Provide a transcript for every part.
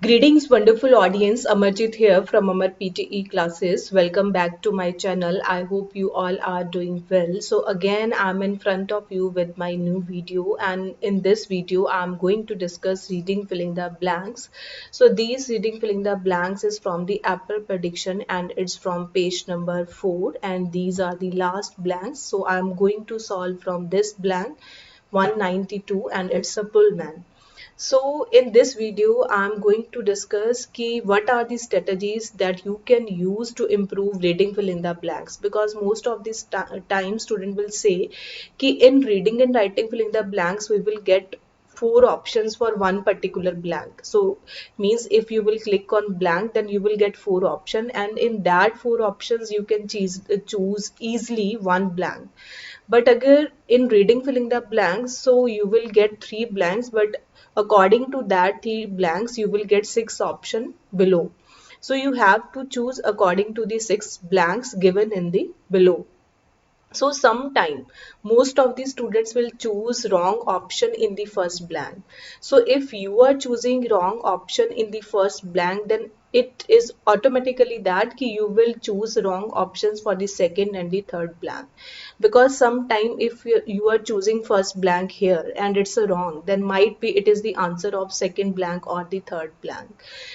Greetings, wonderful audience. Amarjit here from Amar PTE classes. Welcome back to my channel. I hope you all are doing well. So again, I'm in front of you with my new video, and in this video, I'm going to discuss reading filling the blanks. So these reading filling the blanks is from the Apple prediction, and it's from page number 4, and these are the last blanks. So I'm going to solve from this blank 192, and it's a Pullman. So in this video, I'm going to discuss what are the strategies that you can use to improve reading fill in the blanks, because most of this time student will say in reading and writing fill in the blanks we will get four options for one particular blank. So means if you will click on blank, then you will get four options, and in that four options you can choose easily one blank. But again, in reading filling the blanks, so you will get three blanks, but according to that three blanks you will get six option below. So you have to choose according to the six blanks given in the below. So sometime most of the students will choose wrong option in the first blank. So if you are choosing wrong option in the first blank, then it is automatically that you will choose wrong options for the second and the third blank. Because sometime if you are choosing first blank here and it's a wrong, then might be it is the answer of second blank or the third blank.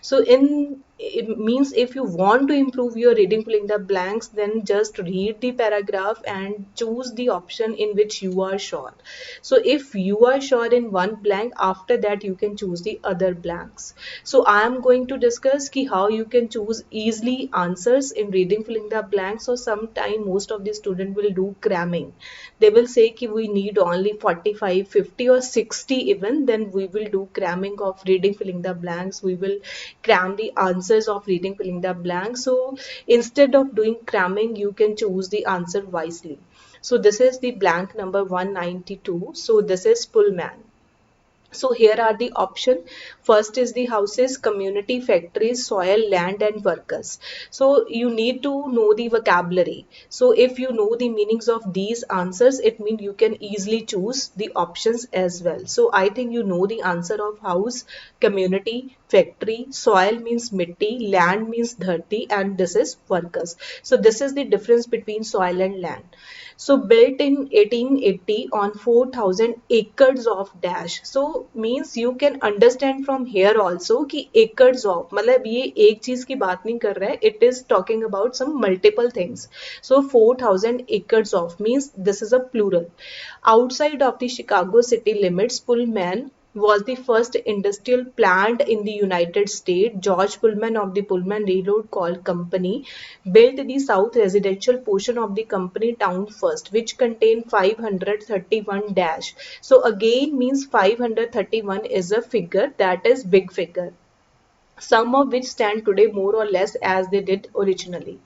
So in it means if you want to improve your reading filling the blanks, then just read the paragraph and choose the option in which you are sure. So if you are sure in one blank, after that you can choose the other blanks. So I am going to discuss how you can choose easily answers in reading filling the blanks. So sometime most of the student will do cramming. They will say we need only 45, 50 or 60 even, then we will do cramming of reading filling the blanks. We will cram the answers of reading filling the blanks. So instead of doing cramming, you can choose the answer wisely. So this is the blank number 192. So this is Pullman. So here are the option. First is the houses, community, factories, soil, land and workers. So you need to know the vocabulary. So if you know the meanings of these answers, it means you can easily choose the options as well. So I think you know the answer of house, community, factory, soil means mitti, land means dharti, and this is workers. So this is the difference between soil and land. So built in 1880 on 4,000 acres of dash. So means you can understand from here also कि acres of मतलब ये एक चीज की बात नहीं कर रहा है. It is talking about some multiple things. So 4,000 acres of means this is a plural. Outside of the Chicago city limits, Pullman was the first industrial plant in the United States. George Pullman of the Pullman Railroad Coal Company built the south residential portion of the company town first, which contained 531 dash. So again means 531 is a figure, that is big figure, some of which stand today more or less as they did originally.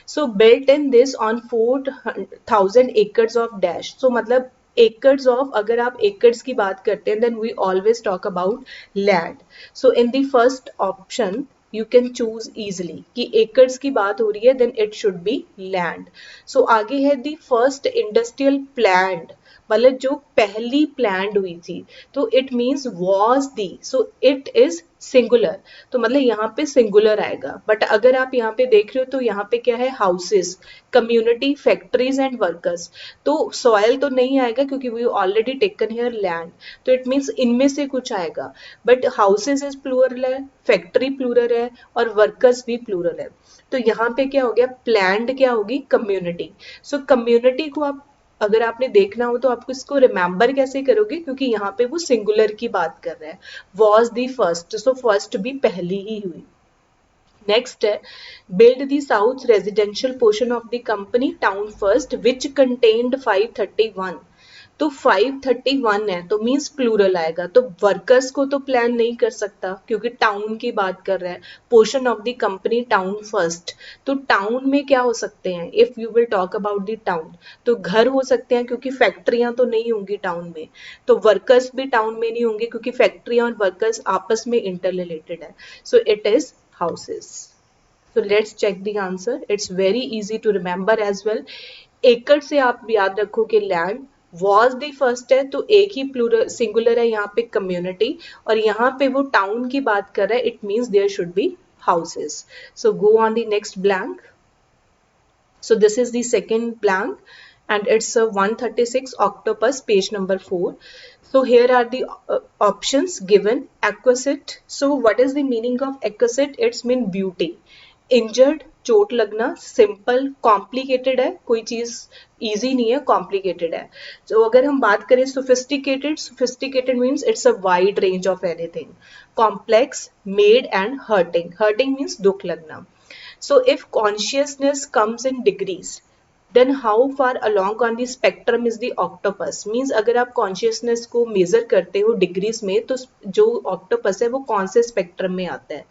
So built in this on 4,000 acres of dash. So मतलब acres of, अगर आप acres की बात करते हैं, then we always talk about land. So in the first option you can choose easily कि acres की बात हो रही है, then it should be land. So आगे है the first industrial plant, मतलब जो पहली प्लान्ड हुई थी, तो it means was the. So it is singular, तो मतलब यहाँ पे सिंगुलर आएगा. बट अगर आप यहाँ पे देख रहे हो तो यहाँ पे क्या है, houses, community, factories and workers. तो सॉयल तो नहीं आएगा क्योंकि we already taken here land, तो इट मीन्स इनमें से कुछ आएगा. बट हाउसेस इज प्लूरल है, फैक्ट्री प्लूरल है और वर्कर्स भी प्लूरल है. तो यहाँ पे क्या हो गया, प्लैंड क्या होगी, कम्युनिटी. सो कम्युनिटी को आप अगर आपने देखना हो तो आपको इसको रिमेंबर कैसे करोगे, क्योंकि यहाँ पे वो सिंगुलर की बात कर रहे हैं. Was the first, so first भी पहली ही हुई. नेक्स्ट है build the south residential portion of the company town first which contained 531. तो 531 है तो मीन्स प्लूरल आएगा, तो वर्कर्स को तो प्लान नहीं कर सकता क्योंकि टाउन की बात कर रहा है. Portion of the company town first, तो टाउन में क्या हो सकते हैं, if you will talk about the town, तो घर हो सकते हैं क्योंकि फैक्ट्रियां तो नहीं होंगी टाउन में. तो वर्कर्स भी टाउन में नहीं होंगे क्योंकि फैक्ट्रियां और वर्कर्स आपस में इंटर रिलेटेड है. सो it is houses. So let's check the answer. It's very easy to remember as well. एकड़ से आप याद रखो कि लैंड, वॉज द फर्स्ट है तो एक ही प्लूरल सिंगुलर है यहाँ पे कम्युनिटी, और यहाँ पे वो टाउन की बात कर रहा है, it means there should be houses. So go on the next blank. So this is the second blank, and it's a 136 octopus, page number 4. So here are the options given. Acquisite. So what is the meaning of acquisite? It's mean beauty. Injured, चोट लगना. Simple, complicated है, कोई चीज easy नहीं है, complicated है. तो अगर हम बात करें sophisticated, sophisticated means it's a wide range of anything. Complex, made and hurting. Hurting means दुख लगना. So if consciousness comes in degrees, then how far along on the spectrum is the octopus? Means अगर आप consciousness को measure करते हो degrees में, तो जो octopus है वो कौन से spectrum में आता है?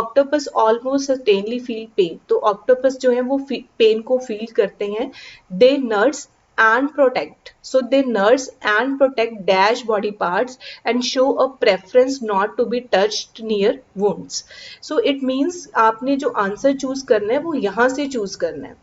Octopus almost certainly feel pain. तो octopus जो है वो pain को feel करते हैं. They nurse and protect. So they nurse and protect dash body parts and show a preference not to be touched near wounds. So it means आपने जो answer choose करना है वो यहाँ से चूज करना है.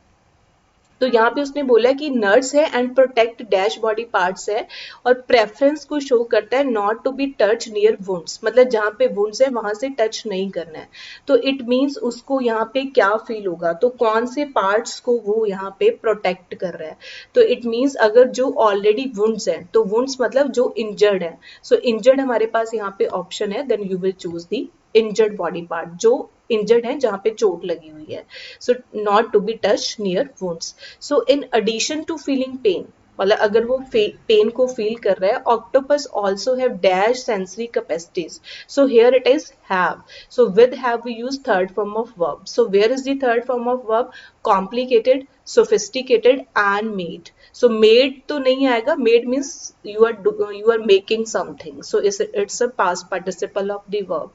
तो यहाँ पे उसने बोला कि नर्स है and protect dash body parts है, और प्रेफरेंस को शो करता है not to be touch near wounds, मतलब जहाँ पे वुंड्स है वहां से टच नहीं करना है. तो इट मीन्स उसको यहाँ पे क्या फील होगा, तो कौन से पार्ट्स को वो यहाँ पे प्रोटेक्ट कर रहा है. तो इट मीन्स अगर जो ऑलरेडी वुंड्स है, तो वुंड्स मतलब जो इंजर्ड है. सो इंजर्ड हमारे पास यहाँ पे ऑप्शन है, then you will choose the injured body part, जो इंजर्ड है जहां पे चोट लगी हुई है. So not to be touch near wounds. So in addition to feeling pain, मतलब अगर वो पेन को फील कर रहा है, octopus also have dash sensory capacities. So here it is have. So with have we use third form of verb. So where is the third form of verb? Complicated, sophisticated and made. So made तो नहीं आएगा, made means you are making something. So it's a past participle of the verb.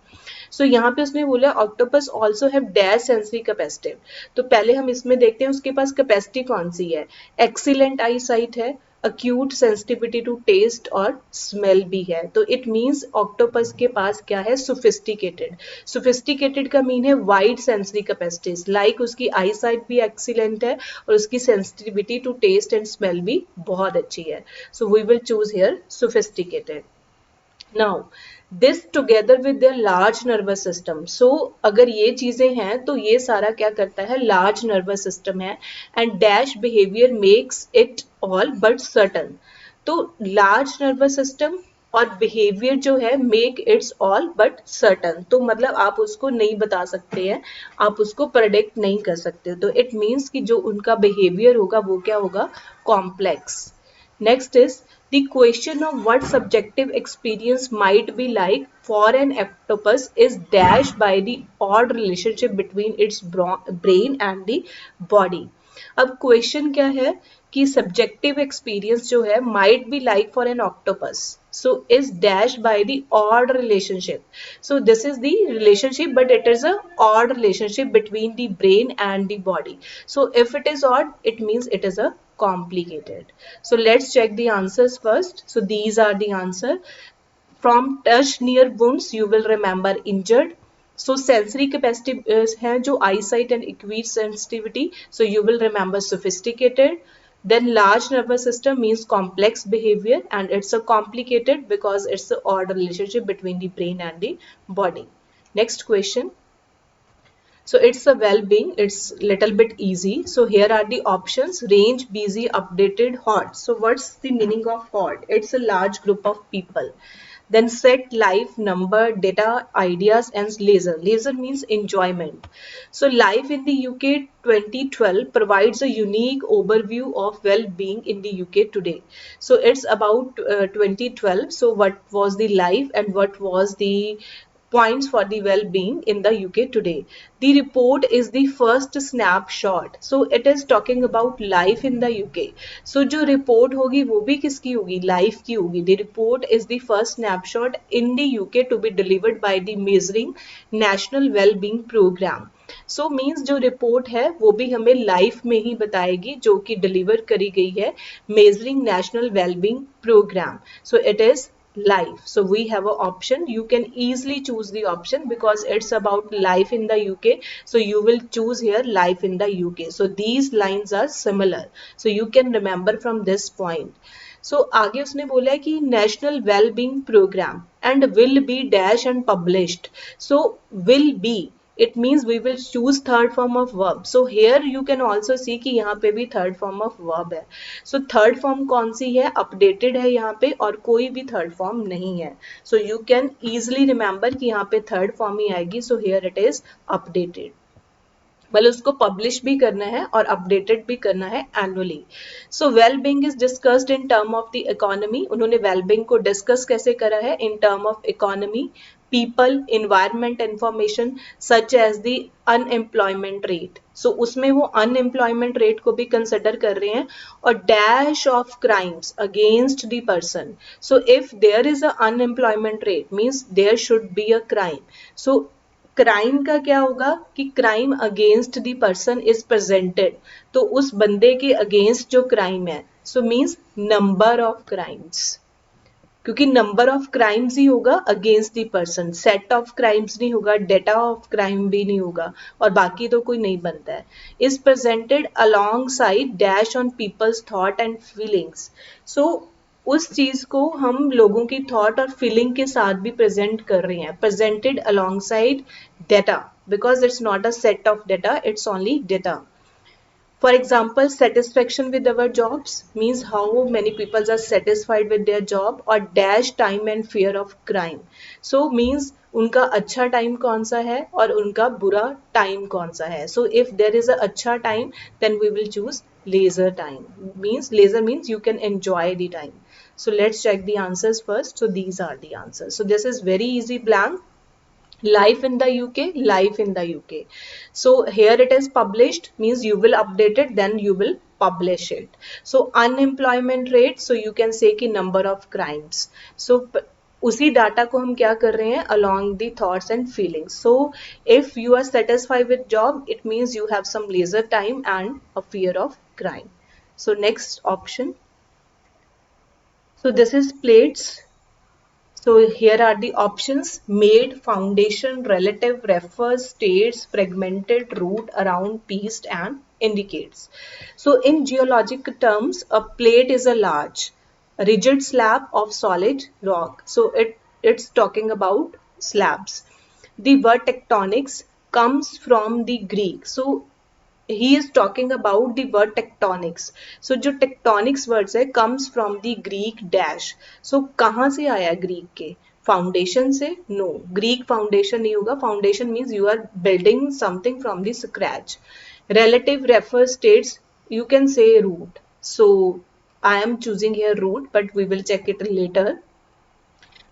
So यहाँ पे उसने बोला octopus also have dash sensory capacity. तो पहले हम इसमें देखते हैं उसके पास कैपेसिटी कौन सी है. एक्सीलेंट आई साइट है, अक्यूट सेंसिटिविटी टू टेस्ट और स्मेल भी है. तो इट मीन्स ऑक्टोपस के पास क्या है? सोफिस्टिकेटेड. सोफिस्टिकेटेड का मीन है वाइड सेंसरी कैपेसिटीज, लाइक उसकी आई साइट भी एक्सीलेंट है और उसकी sensitivity to taste and smell भी बहुत अच्छी है. So we will choose here sophisticated. Now this together with their large nervous system. So अगर ये चीजें हैं तो ये सारा क्या करता है? लार्ज नर्वस सिस्टम है. And dash behaviour makes it all but certain. तो लार्ज नर्वस सिस्टम और बिहेवियर जो है make it's all but certain. तो मतलब आप उसको नहीं बता सकते हैं, आप उसको प्रेडिक्ट नहीं कर सकते. तो इट मीन्स कि जो उनका बिहेवियर होगा वो क्या होगा? Complex. Next is the question of what subjective experience might be like for an octopus is dashed by the odd relationship between its brain and the body. अब क्वेश्चन क्या है कि सब्जेक्टिव एक्सपीरियंस जो है might be like for an octopus, so is dashed by the odd relationship. So this is the relationship, but it is a odd relationship between the brain and the body. So if it is odd, it means it is a complicated. So let's check the answers first. So these are the answer. From touch near wounds you will remember injured. So sensory capacity है जो eyesight and acute sensitivity, so you will remember sophisticated. Then large nervous system means complex behavior, and it's a complicated because it's the odd relationship between the brain and the body. Next question. So it's a well-being, it's little bit easy. So here are the options: range, busy, updated, hot. So what's the meaning of hot? It's a large group of people. Then set, life, number, data, ideas, and leisure. Leisure means enjoyment. So life in the UK 2012 provides a unique overview of well-being in the UK today. So it's about 2012. So what was the life and what was the points for the well-being in the UK today. The report is the first snapshot. So it is talking about life in the UK. So जो report होगी वो भी किसकी होगी? Life की होगी. The report is the first snapshot in the UK to be delivered by the Measuring National Well-being Program. So means जो report है वो भी हमें लाइफ में ही बताएगी जो कि डिलीवर करी गई है measuring national wellbeing program. So it is life. So we have an option. You can easily choose the option because it's about life in the UK. So you will choose here life in the UK. So these lines are similar. So you can remember from this point. So आगे उसने बोला है कि national well being program and will be dash and published. So will be, it means we will choose third form of verb. So here you can also see कि यहाँ पे भी third form of verb है. So third form कौन सी है? updated है यहाँ पे, और कोई भी third form नहीं है. So you can easily remember कि यहाँ पे third form ही आएगी. So here it is updated. मतलब उसको पब्लिश भी करना है और अपडेटेड भी करना है annually. So well being is discussed in term of the economy. उन्होंने वेल बीइंग को डिस्कस कैसे करा है? In term of economy, people, environment, information, such as the unemployment rate. So उसमें वो अनएम्प्लॉयमेंट रेट को भी कंसिडर कर रहे हैं, और dash of crimes against the person. So if there is a unemployment rate means there should be a crime. So crime का क्या होगा कि crime against the person is presented, तो उस बंदे के अगेंस्ट जो क्राइम है, so means number of crimes, क्योंकि नंबर ऑफ क्राइम्स ही होगा against the person, set of crimes नहीं होगा, डेटा ऑफ क्राइम भी नहीं होगा, और बाकी तो कोई नहीं बनता है. Is presented alongside dash on people's thought and feelings. So उस चीज को हम लोगों की थॉट और फीलिंग के साथ भी प्रेजेंट कर रहे हैं. Presented along side data, because it's not a set of data, it's only data. For example, satisfaction with our jobs means how many people are satisfied with their job, or dash time and fear of crime. So means उनका अच्छा time कौन सा है और उनका बुरा time कौन सा है. So if there is a अच्छा time, then we will choose leisure time. Means leisure means you can enjoy the time. So let's check the answers first. So these are the answers. So this is very easy blank. Life in the UK, life in the UK. So here it is published means you will update it, then you will publish it. So unemployment rate, so you can say कि number of crimes. So उसी data को हम क्या कर रहे हैं? along the thoughts and feelings. So if you are satisfied with job, it means you have some leisure time and a fear of crime. So next option. So this is plates. So here are the options: made, foundation, relative, refers, states, fragmented, root, around, pieced, and indicates. So in geologic terms, a plate is a large, rigid slab of solid rock. So it's talking about slabs. The word tectonics comes from the Greek. So he is talking about the word tectonics. So जो tectonics words है comes from the Greek dash. So कहाँ से आया Greek के? Foundation से? No, Greek foundation नहीं होगा. Foundation means you are building something from the scratch. Relative refers states, you can say root. So I am choosing here root, but we will check it later.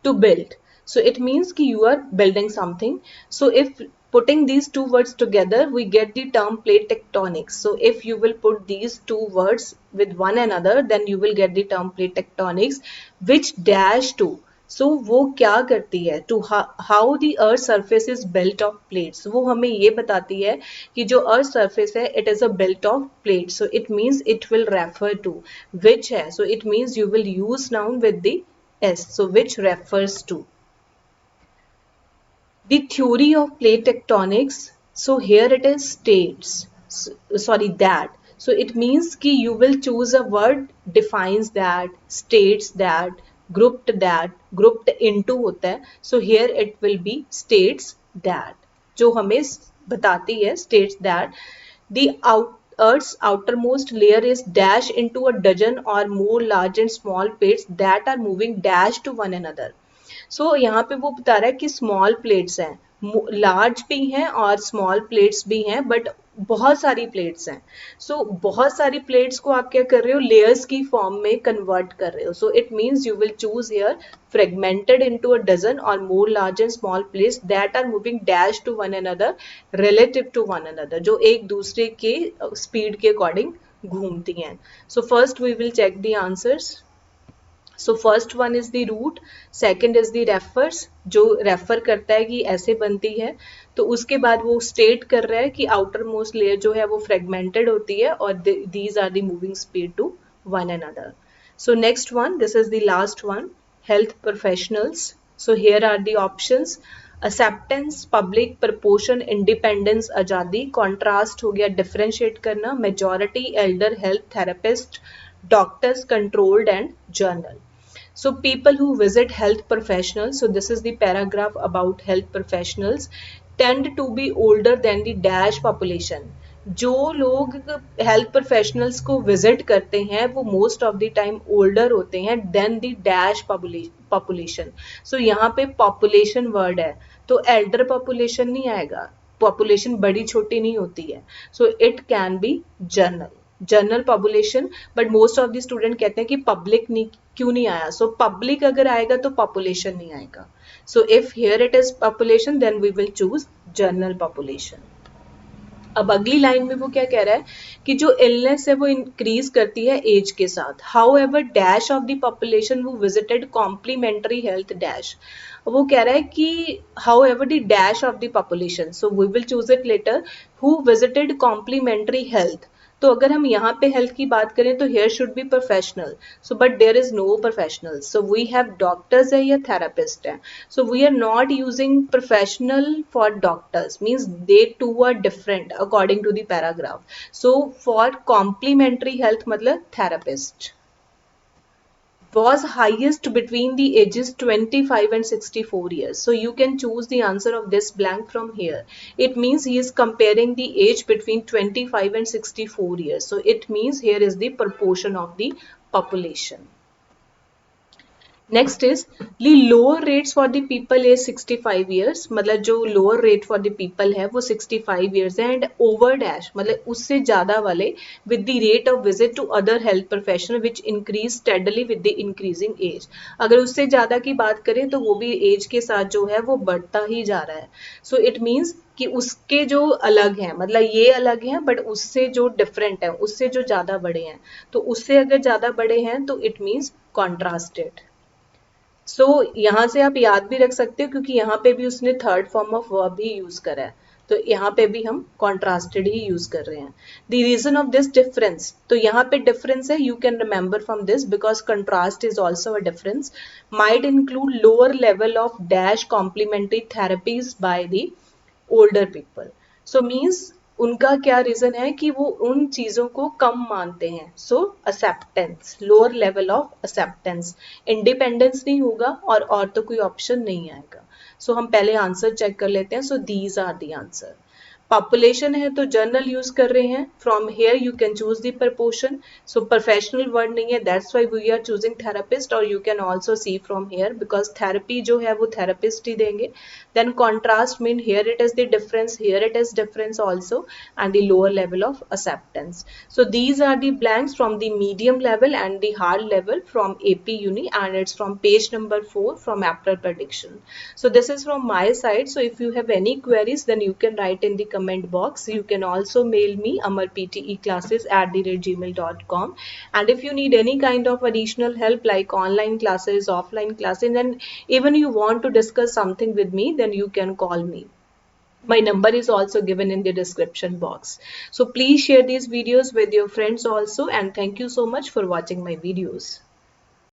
To build, so it means कि you are building something. So if putting these two words together, we get the term plate tectonics. So if you will put these two words with one another, then you will get the term plate tectonics, which dash to. So वो क्या करती है? To how the earth surface is built of plates. वो हमें ये बताती है कि जो earth surface है, it is a built of plates. So it means it will refer to. Which है? So it means you will use noun with the S. So which refers to. The theory of plate tectonics. So here it is states. Sorry, that. So it means कि you will choose a word defines that, states that, grouped into होता है. So here it will be states that. जो हमें बताती है states that the Earth's outermost layer is dashed into a dozen or more large and small plates that are moving dash to one another. So यहाँ पे वो बता रहा है कि स्मॉल प्लेट्स हैं, लार्ज भी हैं और स्मॉल प्लेट्स भी हैं, बट बहुत सारी प्लेट्स हैं. सो बहुत सारी प्लेट्स को आप क्या कर रहे हो? लेयर्स की फॉर्म में कन्वर्ट कर रहे हो. So it means you will choose here fragmented into a dozen or more large and small plates that are moving dash to one another, relative to one another, जो एक दूसरे के speed के according घूमती हैं. So first we will check the answers. So first one is the root, second is the refers, जो refer करता है कि ऐसे बनती है. तो उसके बाद वो स्टेट कर रहा है कि आउटर मोस्ट लेयर जो है वो फ्रेगमेंटेड होती है और these are the moving speed to one another. So next one, this is the last one, health professionals. So here are the options: acceptance, public, proportion, independence, आज़ादी. Contrast हो गया differentiate करना, majority, elder, health, therapist, doctors controlled and journal. So people who visit health professionals, so this is the paragraph about health professionals, tend to be older than the dash population. जो लोग health professionals को visit करते हैं वो most of the time older होते हैं then the dash population. सो यहाँ पे पॉपुलेशन वर्ड है तो एल्डर पॉपुलेशन नहीं आएगा, पॉपुलेशन बड़ी छोटी नहीं होती है. So it can be general population, but most of the student कहते हैं कि पब्लिक नहीं, क्यों नहीं आया. सो पब्लिक अगर आएगा तो पॉपुलेशन नहीं आएगा. So if here it is population then we will choose general population. अब अगली लाइन में वो क्या कह रहा है कि जो इलनेस है वो इंक्रीज करती है एज के साथ. However dash of the population वो विजिटेड कॉम्प्लीमेंट्री हेल्थ डैश. वो कह रहा है कि however the dash of the population, so we will choose it later, who visited complementary health. तो अगर हम यहाँ पे हेल्थ की बात करें तो here should be professional. So but there is no professional. So we have doctors है या थेरापिस्ट है. So we are not using professional for doctors, means they two are different according to the paragraph. So for complementary health मतलब therapist was highest between the ages 25 and 64 years. So you can choose the answer of this blank from here. It means he is comparing the age between 25 and 64 years. So it means here is the proportion of the population. Next is ली lower rates for the people age 65 years. मतलब जो lower rate for the people है वो 65 years है and over dash मतलब उससे ज्यादा वाले with the rate of visit to other health professional which increase steadily with the increasing age. अगर उससे ज्यादा की बात करें तो वो भी एज के साथ जो है वो बढ़ता ही जा रहा है. सो इट मीन्स कि उसके जो अलग हैं, मतलब ये अलग हैं बट उससे जो डिफरेंट है, उससे जो ज्यादा बड़े हैं, तो उससे अगर ज्यादा बड़े हैं तो इट मीन्स कॉन्ट्रास्टेड. सो यहाँ से आप याद भी रख सकते हो क्योंकि यहाँ पे भी उसने third form of verb he use करा है, तो यहाँ पे भी हम कॉन्ट्रास्टेड ही यूज कर रहे हैं. The reason of this difference, तो यहाँ पे डिफरेंस है, you can remember from this because contrast is also a difference. Might include lower level of dash complementary therapies by the older people. So means उनका क्या reason है कि वो उन चीजों को कम मानते हैं. So acceptance, lower level of acceptance. Independence नहीं होगा और तो कोई ऑप्शन नहीं आएगा. सो हम पहले आंसर चेक कर लेते हैं. So these are the answer. Population है तो जनरल यूज कर रहे हैं. From here you can choose the proportion. So professional word नहीं है, that's why we are choosing therapist. और you can also see from here because therapy जो है वो थेरेपिस्ट ही देंगे. Then contrast mean here it is the difference, here it is difference also, and the lower level of acceptance. So these are the blanks from the medium level and the hard level from AP Uni, and it's from page number 4 from April prediction. So this is from my side. So if you have any queries then you can write in the comment box. You can also mail me amarpteclasses@gmail.com. And if you need any kind of additional help like online classes, offline classes, and even you want to discuss something with me, then you can call me. My number is also given in the description box. So please share these videos with your friends also, and thank you so much for watching my videos.